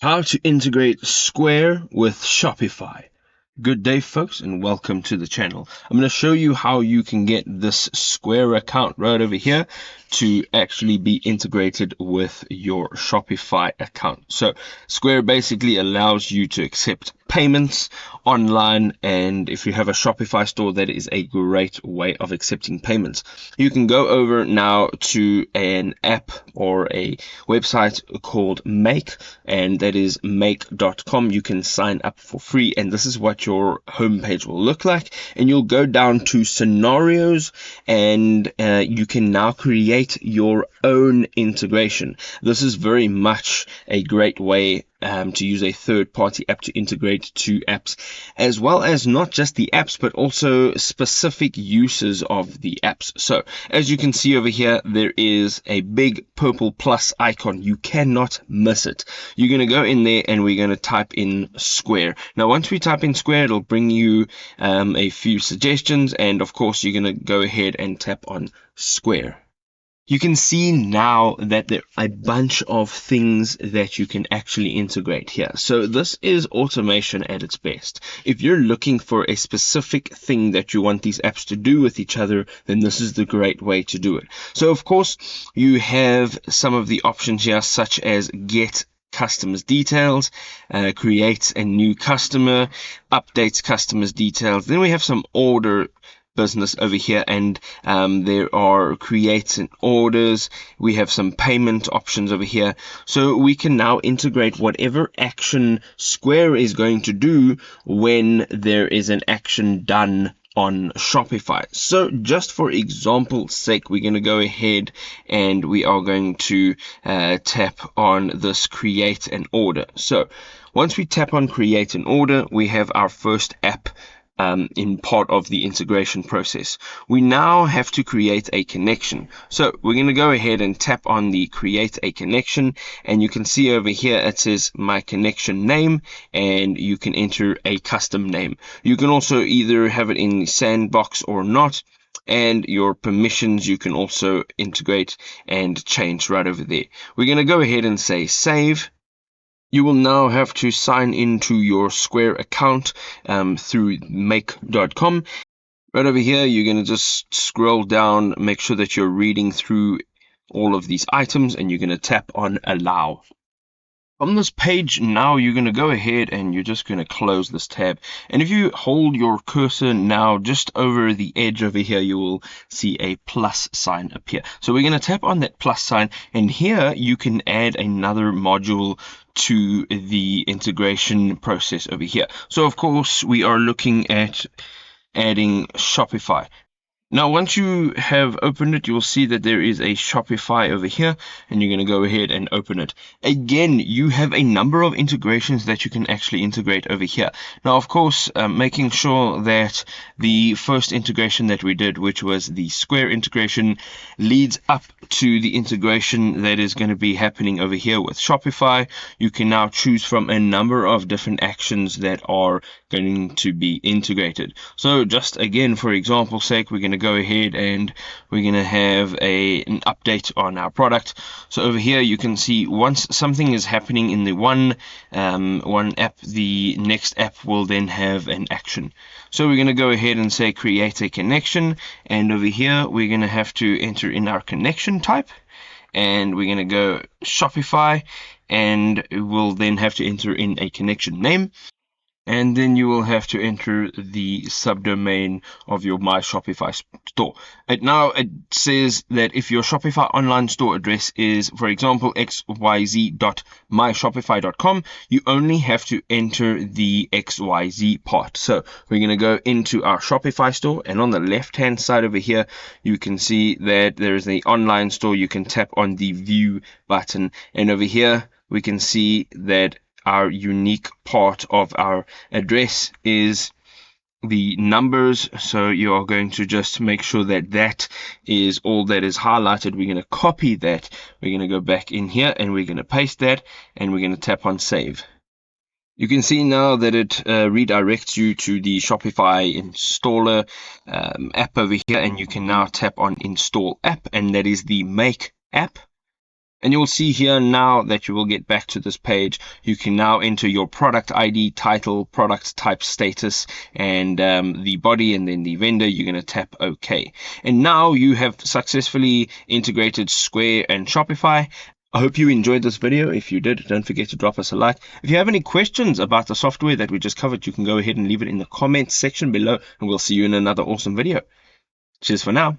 How to integrate Square with Shopify. Good day, folks, and welcome to the channel. I'm going to show you how you can get this Square account right over here to actually be integrated with your Shopify account. So Square basically allows you to accept payments online, and if you have a Shopify store, that is a great way of accepting payments. You can go over now to an app or a website called Make, and that is make.com. You can sign up for free, and this is what your homepage will look like. And you'll go down to scenarios, and you can now create your own integration. This is very much a great way to use a third-party app to integrate to apps, as well as not just the apps, but also specific uses of the apps. So as you can see over here, there is a big purple plus icon. You cannot miss it. You're going to go in there and we're going to type in Square. Now, once we type in Square, it'll bring you a few suggestions, and of course, you're going to go ahead and tap on Square. You can see now that there are a bunch of things that you can actually integrate here. So this is automation at its best. If you're looking for a specific thing that you want these apps to do with each other, then this is the great way to do it. So of course, you have some of the options here, such as get customers details, create a new customer, updates customers details. Then we have some order business over here, and there are create and orders. We have some payment options over here, so we can now integrate whatever action Square is going to do when there is an action done on Shopify. So just for example's sake, we're going to go ahead and we are going to tap on this create an order. So once we tap on create an order, we have our first app in part of the integration process. We now have to create a connection. So we're going to go ahead and tap on the create a connection, and you can see over here it says my connection name, and you can enter a custom name. You can also either have it in the sandbox or not, and your permissions you can also integrate and change right over there. We're going to go ahead and say save. You will now have to sign into your Square account through make.com. Right over here, you're going to just scroll down, make sure that you're reading through all of these items, and you're going to tap on allow. On this page now, you're going to go ahead and you're just going to close this tab. And if you hold your cursor now just over the edge over here, you will see a plus sign appear. So we're going to tap on that plus sign, and here you can add another module to the integration process over here. So of course, we are looking at adding Shopify. Now, once you have opened it, you'll see that there is a Shopify over here, and you're going to go ahead and open it. Again, you have a number of integrations that you can actually integrate over here. Now, of course, making sure that the first integration that we did, which was the Square integration, leads up to the integration that is going to be happening over here with Shopify. You can now choose from a number of different actions that are going to be integrated. So just again, for example's sake, we're going to go ahead and we're going to have an update on our product. So over here you can see once something is happening in the one app, the next app will then have an action. So we're going to go ahead and say create a connection, and over here we're going to have to enter in our connection type, and we're going to go Shopify, and we'll then have to enter in a connection name. And then you will have to enter the subdomain of your My Shopify store. Now it says that if your Shopify online store address is, for example, xyz.myshopify.com, you only have to enter the XYZ part. So we're going to go into our Shopify store, and on the left-hand side over here, you can see that there is an online store. You can tap on the view button, and over here we can see that our unique part of our address is the numbers. So you are going to just make sure that that is all that is highlighted. We're going to copy that. We're going to go back in here and we're going to paste that, and we're going to tap on save. You can see now that it redirects you to the Shopify installer app over here, and you can now tap on install app, and that is the Make app. And you'll see here now that you will get back to this page. You can now enter your product ID, title, product type, status, and the body, and then the vendor. You're going to tap OK. And now you have successfully integrated Square and Shopify. I hope you enjoyed this video. If you did, don't forget to drop us a like. If you have any questions about the software that we just covered, you can go ahead and leave it in the comments section below, and we'll see you in another awesome video. Cheers for now.